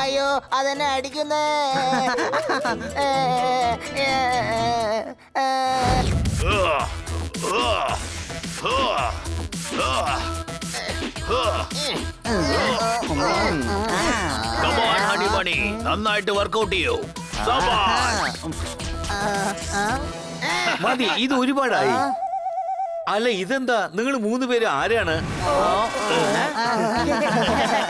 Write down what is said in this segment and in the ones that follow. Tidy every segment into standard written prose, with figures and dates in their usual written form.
അയ്യോ അതെന്നെ അടിക്കുന്നേ. നന്നായിട്ട് വർക്കൗട്ട് ചെയ്യൂ. മതി, ഇത് ഒരുപാടായി. അല്ല ഇതെന്താ, നിങ്ങൾ 3 പേര് ആരാണ്?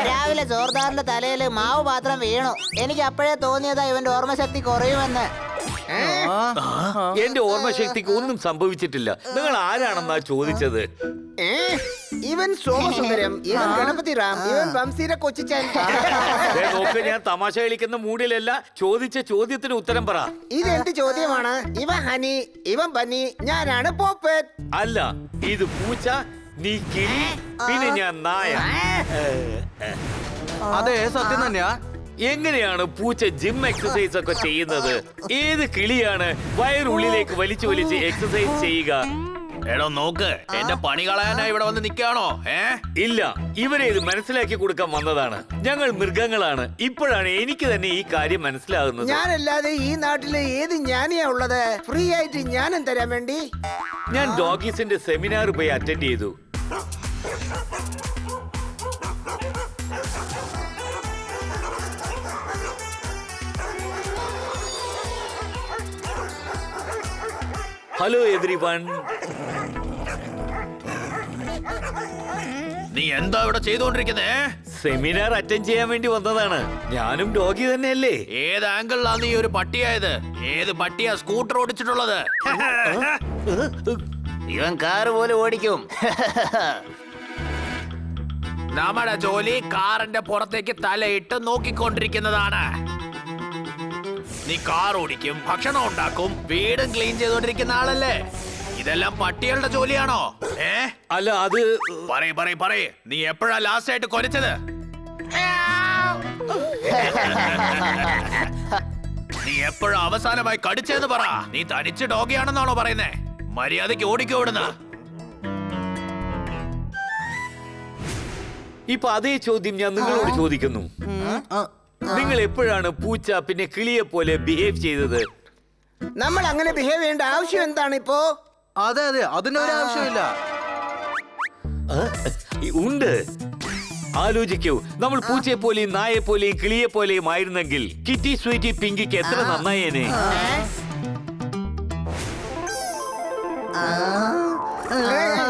രാവിലെ ജോർദാറിന്റെ തലയില് മാവ് പാത്രം വീണു. എനിക്ക് അപ്പോഴേ തോന്നിയതാ ഇവന്റെ ഓർമ്മശക്തി കുറയുമെന്ന്. എന്റെ ഓർമ്മശക്തിക്ക് ഒന്നും സംഭവിച്ചിട്ടില്ല. നിങ്ങൾ ആരാണെന്നാ ചോദിച്ചത്? ഇവൻ സോമസുന്ദരം, ഇവൻ ഗണപതി റാം, ഇവൻ വംശീര കൊച്ചിച്ചാൻ. നോക്ക്, ഞാൻ തമാശ കളിക്കുന്ന മൂഡിലല്ല. ചോദിച്ച ചോദ്യത്തിന് ഉത്തരം പറ. ഇതെന്ത് ചോദ്യമാണ്? ഇവൻ ഹനി, ഇവൻ ബന്നി, ഞാനാണ് പോപ്പറ്റ്. അല്ല, ഇത് പൂച്ച, നീ കിളി, പിന്നെ ഞാൻ നായ. അതെ, സത്യം തന്നെയാ. എങ്ങനെയാണ് പൂച്ച ജിം എക്സസൈസ് ഒക്കെ ചെയ്യുന്നത്? ഏത് കിളിയാണ് വയറുള്ളിലേക്ക് വലിച്ചു വലിച്ച് എക്സസൈസ് ചെയ്യുക? എടോ നോക്ക്, എന്റെ പണി കളയാനാ ഇവിടെ വന്ന് നിൽക്കാണോ? ഇല്ല, ഇവരെ ഇത് മനസ്സിലാക്കി കൊടുക്കാൻ വന്നതാണ്. ഞങ്ങൾ മൃഗങ്ങളാണ്. ഇപ്പോഴാണ് എനിക്ക് തന്നെ ഈ കാര്യം മനസ്സിലാകുന്നത്. ഞാനല്ലാതെ ഈ നാട്ടില് ഏത് ജ്ഞാനിയാ ഉള്ളത് ഫ്രീ ആയിട്ട് ജ്ഞാനം തരാൻ വേണ്ടി? ഞാൻ ഡോഗീസിന്റെ സെമിനാർ പോയി അറ്റൻഡ് ചെയ്തു. Hello everyone. നീ എന്താ ഇവിടെ ചെയ്തോണ്ടിരിക്കുന്നേ? സെമിനാർ അറ്റൻഡ് ചെയ്യാൻ വേണ്ടി വന്നതാണ്. ഞാനും ഡോഗി തന്നെയല്ലേ? ഏത് ആംഗിളിലാണ് നീ ഒരു പട്ടിയായത്? ഏത് പട്ടിയാ സ്കൂട്ടർ ഓടിച്ചിട്ടുള്ളത്? ഇവൻ കാറ് പോലെ ഓടിക്കും. നമ്മുടെ ജോലി കാറിന്റെ പുറത്തേക്ക് തലയിട്ട് നോക്കിക്കൊണ്ടിരിക്കുന്നതാണ്. നീ കാർ ഓടിക്കും, ഭക്ഷണം ഉണ്ടാക്കും, വീടും ക്ലീൻ ചെയ്തോണ്ടിരിക്കുന്ന ആളല്ലേ? ഇതെല്ലാം പട്ടികളുടെ ജോലിയാണോ? അല്ല, അത് പറയ്, നീ എപ്പോഴാ ലാസ്റ്റ് ആയിട്ട് കൊലച്ചത്? നീ എപ്പോഴാ അവസാനമായി കടിച്ചതെന്ന് പറ. നീ തനിച്ച് ഡോഗിയാണെന്നാണോ പറയുന്നേ? മര്യാദയ്ക്ക് ഓടിക്കോ ഇവിടുന്ന്. ഇപ്പൊ അതേ ചോദ്യം ഞാൻ നിങ്ങളോട് ചോദിക്കുന്നു. നിങ്ങൾ എപ്പോഴാണ് പൂച്ച പിന്നെ കിളിയെ പോലെ ബിഹേവ് ചെയ്തത്? നമ്മൾ അങ്ങനെ ബിഹേവ് ചെയ്യേണ്ട ആവശ്യം എന്താണ് ഇപ്പോ? അതെ, അതിനൊരു ആവശ്യമില്ല. ഉണ്ട്. ആലോചിക്കൂ, നമ്മൾ പൂച്ചയെ പോലെയും നായെ പോലെയും കിളിയെ പോലെയും ആയിരുന്നെങ്കിൽ കിറ്റി സ്വീറ്റി പിങ്കിക്ക് എത്ര നന്നായേനെ.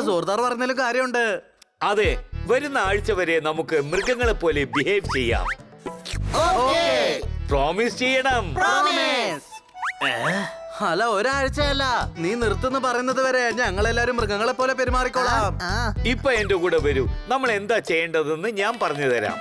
ജോർദാർ പറഞ്ഞാലും കാര്യമുണ്ട്. അതെ, വരുന്ന ആഴ്ച വരെ നമുക്ക് മൃഗങ്ങളെ പോലെ ബിഹേവ് ചെയ്യാം. പ്രോമിസ് ചെയ്യണം. അല്ല, ഒരാഴ്ചയല്ല, നീ നിർത്തുന്നു പറയുന്നത് വരെ ഞങ്ങളെല്ലാരും മൃഗങ്ങളെ പോലെ പെരുമാറിക്കോളാം. ഇപ്പൊ എന്റെ കൂടെ വരൂ. നമ്മൾ എന്താ ചെയ്യേണ്ടതെന്ന് ഞാൻ പറഞ്ഞു തരാം.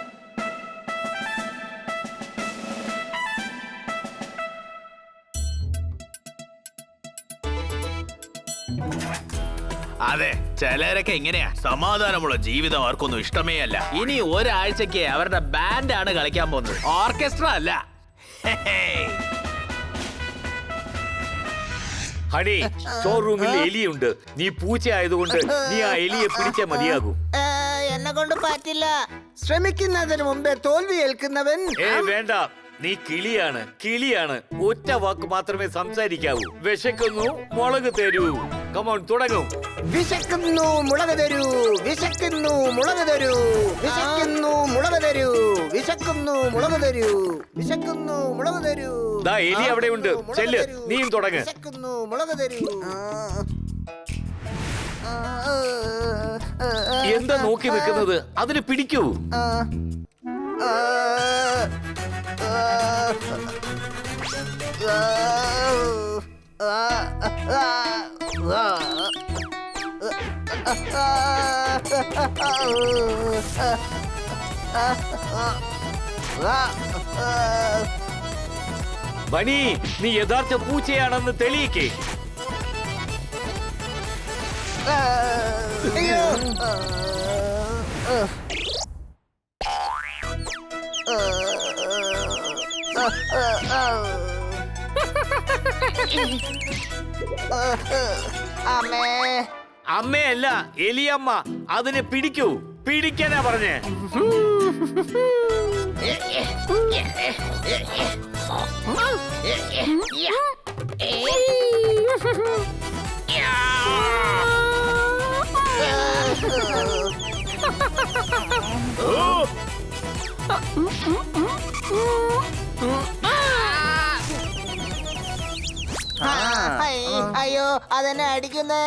അതെ, ചിലരൊക്കെ ഇങ്ങനെയാ. സമാധാനമുള്ള ജീവിതം അവർക്കൊന്നും ഇഷ്ടമേ അല്ല. ഇനി ഒരാഴ്ചക്ക് അവരുടെ ബാൻഡാണ് കളിക്കാൻ പോകുന്നത്, ഓർക്കസ്ട്ര അല്ല. ഹണി, സ്റ്റോർ റൂമിൽ എലിയുണ്ട്. നീ പൂച്ച ആയതുകൊണ്ട് നീ ആ എലിയെ പിടിച്ചേ മതിയാകൂ. എന്നെ കൊണ്ട് പറ്റില്ല. ശ്രമിക്കുന്നതിന് മുമ്പേ തോൽവി ഏൽക്കുന്നവൻ. വേണ്ട, നീ കിളിയാണ്. ഒറ്റ വാക്ക് മാത്രമേ സംസാരിക്കാവൂ. വിശക്കുന്നു, മുളക് തരൂ. കമോൺ, തുടങ്ങൂ. വിശക്കുന്നു, മുളക് തരൂ. വിശക്കുന്നു, മുളക് തരൂ. വിശക്കുന്നു, മുളക് തരൂ. വിശക്കുന്നു, മുളക് തരൂ. വിശക്കുന്നു, മുളക് തരൂ. ദാ എലി അവിടെ ഉണ്ട്. ചെല്ല്, നീയും തുടങ്ങ്. വിശക്കുന്നു, മുളക് തരൂ. എന്താ നോക്കി നിൽക്കുന്നത്? അതിന് പിടിക്കൂ. ബണി, നീ യഥാർത്ഥ പൂച്ചയാണെന്ന് തെളിയിക്കേ. അമ്മേ. അമ്മയല്ല എലിയമ്മ. അതിനെ പിടിക്കൂ. പിടിക്കാനാ പറഞ്ഞേ. അയ്യോ അതെന്നെ അടിക്കുന്നേ.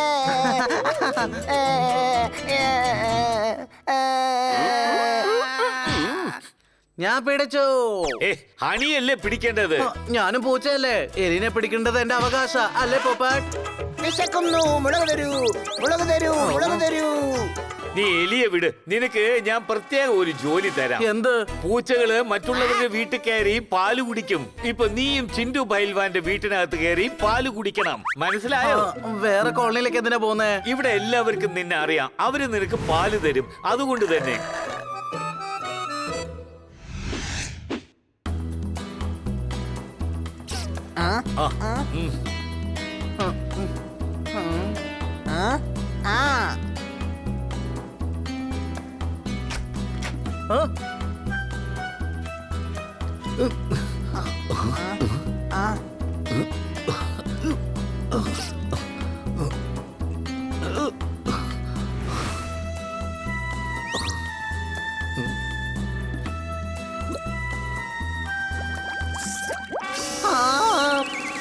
ഞാൻ പിടിച്ചു. ഹണിയല്ലേ പിടിക്കേണ്ടത്. ഞാനും പൂച്ചയല്ലേ. എലിനെ പിടിക്കേണ്ടത് എന്റെ അവകാശ അല്ലേ പോപ്പാട്ട്? വിശക്കുന്നു, മുളക് തരൂ, മുളക് തരൂ, മുളക് തരൂ. നീ എലിയെ വിട്. നിനക്ക് ഞാൻ പ്രത്യേക ഒരു ജോലി തരാം. എന്ത്? പൂച്ചകള് മറ്റുള്ളവരുടെ വീട്ടിൽ കയറി പാല് കുടിക്കും. ഇപ്പൊ നീയും ചിൻഡു ബൈൽവാന്റെ വീട്ടിനകത്ത് കയറി പാല് കുടിക്കണം. മനസ്സിലായോ? വേറെ കോളനിയിലേക്ക് എന്തിനാ പോന്നേ? ഇവിടെ എല്ലാവർക്കും നിന്നെ അറിയാം. അവര് നിനക്ക് പാല് തരും. അതുകൊണ്ട് തന്നെ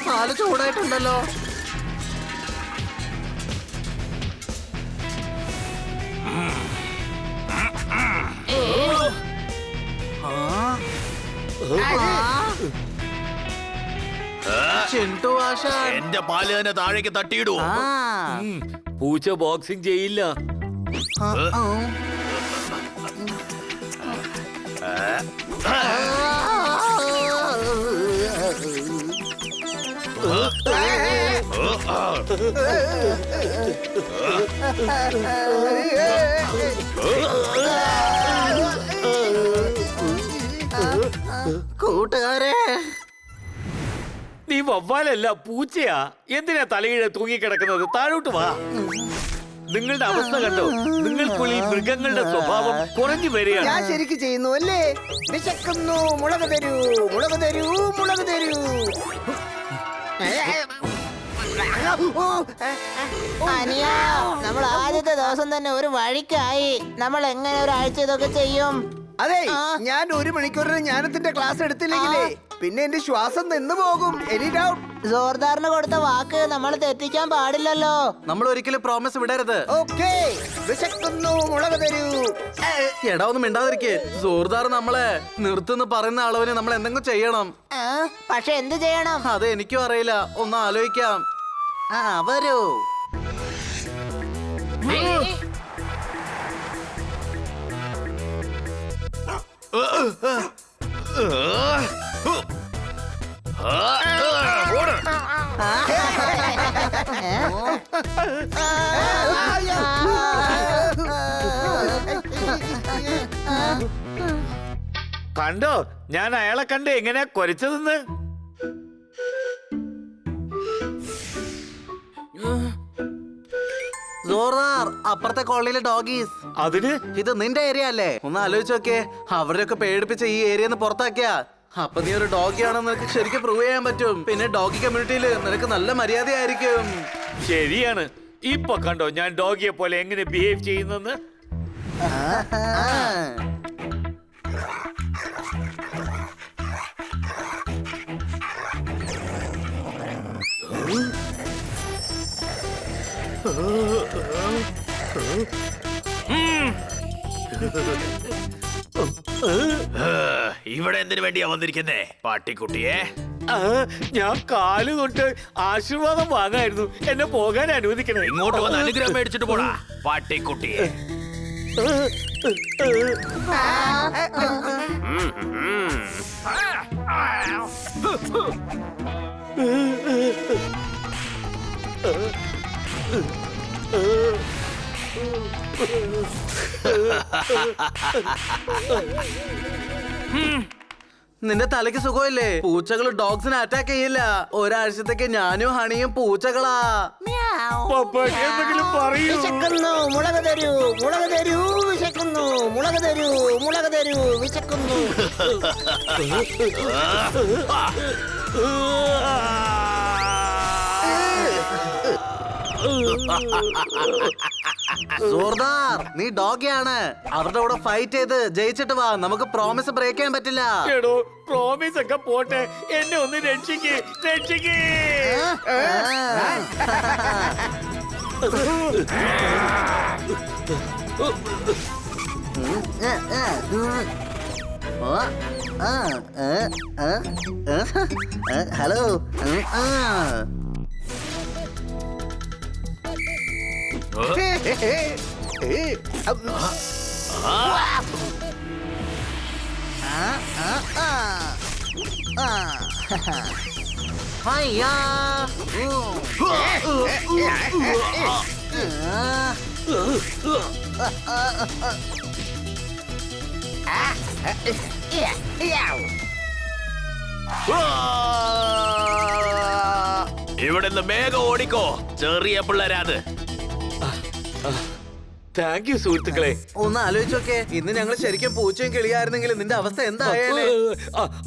പാല് ചൂടായിട്ടുണ്ടല്ലോ. ചിൻടു ആശാൻ എന്റെ പാല് തന്നെ താഴേക്ക് തട്ടിയിടൂ. പൂച്ച ബോക്സിംഗ് ചെയ്യില്ല. കൂട്ടുകാരെ, നീ വവ്വാലല്ല, പൂച്ചയാ. എന്തിനാ തലയിഴ തൂങ്ങിക്കിടക്കുന്നത്? താഴോട്ട് വാ. നിങ്ങളുടെ അവസ്ഥ കണ്ടോ? നിങ്ങൾക്കുള്ളിൽ മൃഗങ്ങളുടെ സ്വഭാവം കുറഞ്ഞു വരികയാണ്. ഞാൻ ശരിക്ക് ചെയ്യുന്നു അല്ലേ? വിശക്കുന്നു, മുളക് തരൂ, മുളക് തരൂ, മുളക് തരൂ. അനിയ, നമ്മൾ ആദ്യത്തെ ദിവസം തന്നെ ഒരു വഴിക്കായി. നമ്മൾ എങ്ങനെ ഒരാഴ്ച ഇതൊക്കെ ചെയ്യും? അതെ, ഞാൻ 1 മണിക്കൂറിന് ജ്ഞാനത്തിന്റെ ക്ലാസ് എടുത്തില്ലെങ്കിലേ പിന്നെ എന്റെ ശ്വാസം നിന്ന് പോകും. Any doubt? ജോർദാറിന് കൊടുത്ത വാക്ക് നമ്മൾ തെറ്റിക്കാൻ പാടില്ലല്ലോ. നമ്മൾ ഒരിക്കലും പ്രോമിസ് വിടരുത്. ഓക്കേ. വിശക്കുന്നു, മുളക് തരൂ. എടാ ഒന്നും മിണ്ടാതിരിക്കേ. ജോർദാർ നമ്മളെ നിർത്തുന്ന് പറയുന്ന അളവിന് നമ്മൾ എന്തെങ്കിലും ചെയ്യണം. പക്ഷെ എന്ത് ചെയ്യണം? അത് എനിക്കും അറിയില്ല. ഒന്ന് ആലോചിക്കാം. വരൂ. കണ്ടോ? ഞാൻ അയാളെ കണ്ട് എങ്ങനെയാ കൊരച്ചതെന്ന്. ജോർദാർ, അപ്പുറത്തെ കോളനിയിലെ ഡോഗീസ്. അതിന് ഇത് നിന്റെ ഏരിയ അല്ലേ? ഒന്ന് ആലോചിച്ച് നോക്കേ. അവരെയൊക്കെ പേടിപ്പിച്ച ഈ ഏരിയന്ന് പുറത്താക്കിയാ അപ്പൊ നീ ഒരു ഡോഗിയാണെന്ന് നിനക്ക് ശരിക്കും പ്രൂവ് ചെയ്യാൻ പറ്റും. പിന്നെ ഡോഗി കമ്മ്യൂണിറ്റിയിൽ നിനക്ക് നല്ല മര്യാദയായിരിക്കും. ശരിയാണ്. ഇപ്പൊ കണ്ടോ ഞാൻ ഡോഗിയെ പോലെ എങ്ങനെ ബിഹേവ് ചെയ്യുന്നെന്ന്. ഇവിടെ എന്തിനു വേണ്ടിയാ വന്നിരിക്കുന്നേ പാട്ടിക്കുട്ടിയെ? ഞാൻ കാല് തൊട്ട് ആശീർവാദം വാങ്ങായിരുന്നു. എന്നെ പോകാൻ അനുവദിക്കണേ. ഇങ്ങോട്ട് വന്ന് അനുഗ്രഹം മേടിച്ചിട്ട് പോടാ പാട്ടിക്കുട്ടിയെ. നിന്റെ തലയ്ക്ക് സുഖമില്ലേ? പൂച്ചകൾ ഡോഗ്സിനെ അറ്റാക്ക് ചെയ്യില്ല. ഒരാഴ്ചത്തേക്ക് ഞാനും ഹണിയും പൂച്ചകളാ. പപ്പ എന്തെങ്കിലും പറയൂ. വിശക്കുന്നു മുളക് തരൂ, മുളക് തരൂ, വിശക്കുന്നു മുളക് തരൂ, മുളക് തരൂ, വിശക്കുന്നു. സോർദാർ, നീ ഡോഗിയാണ്. അവരുടെ കൂടെ ഫൈറ്റ് ചെയ്ത് ജയിച്ചിട്ട് വാ. നമുക്ക് പ്രോമിസ് ബ്രേക്ക് ചെയ്യാൻ പറ്റില്ല. എടോ പ്രോമിസ് ഒക്കെ പോട്ടെ, എന്നെ ഒന്ന് രക്ഷിക്ക്, രക്ഷിക്ക്. ഹലോ. ഹയ്യാ. ഇവിടെ നിന്ന് വേഗം ഓടിക്കോ, ചെറിയ പിള്ളേരാത്. താങ്ക് യു സുഹൃത്തുക്കളെ. ഒന്ന് ആലോചിച്ച് നോക്കേ, ഇന്ന് ഞങ്ങൾ ശരിക്കും പൂച്ചയും കിളിയായിരുന്നെങ്കിൽ നിന്റെ അവസ്ഥ എന്തായാലേ?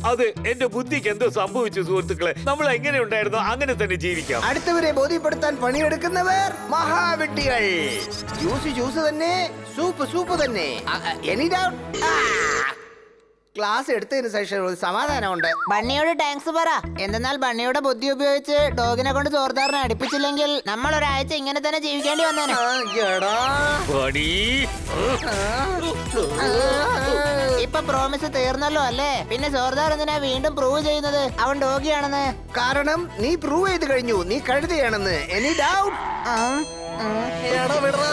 അത് എന്റെ ബുദ്ധിക്ക് എന്തോ സംഭവിച്ചു സുഹൃത്തുക്കളെ. നമ്മൾ എങ്ങനെ ഉണ്ടായിരുന്നോ അങ്ങനെ തന്നെ ജീവിക്കാം. അടുത്തവരെ ബോധ്യപ്പെടുത്താൻ പണിയെടുക്കുന്നവർ മഹാവിഡ്ഢികൾ. ജ്യൂസ് തന്നെ, സൂപ്പ് തന്നെ. Any doubt? ക്ലാസ് എടുത്തതിന് ശേഷം ഒരു സമാധാനമുണ്ട്. ബണ്ണിയോട് താങ്ക്സ് പറ. എന്തെന്നാൽ ബണ്ണിയുടെ ബുദ്ധി ഉപയോഗിച്ച് ഡോഗിനെ കൊണ്ട് ജോർദാറിനെ അടുപ്പിച്ചില്ലെങ്കിൽ നമ്മൾ ഒരാഴ്ച ഇങ്ങനെ തന്നെ ജീവിക്കേണ്ടി വന്നേനെ. പണി. ഇപ്പൊ പ്രോമിസ് തീർന്നല്ലോ അല്ലേ? പിന്നെ ജോർദാർ എന്തിനാ വീണ്ടും പ്രൂവ് ചെയ്യുന്നത് അവൻ ഡോഗിയാണെന്ന്? കാരണം നീ പ്രൂവ് ചെയ്ത് കഴിഞ്ഞു നീ കഴുതയാണെന്ന്. Any doubt? എടാ വിടറാ.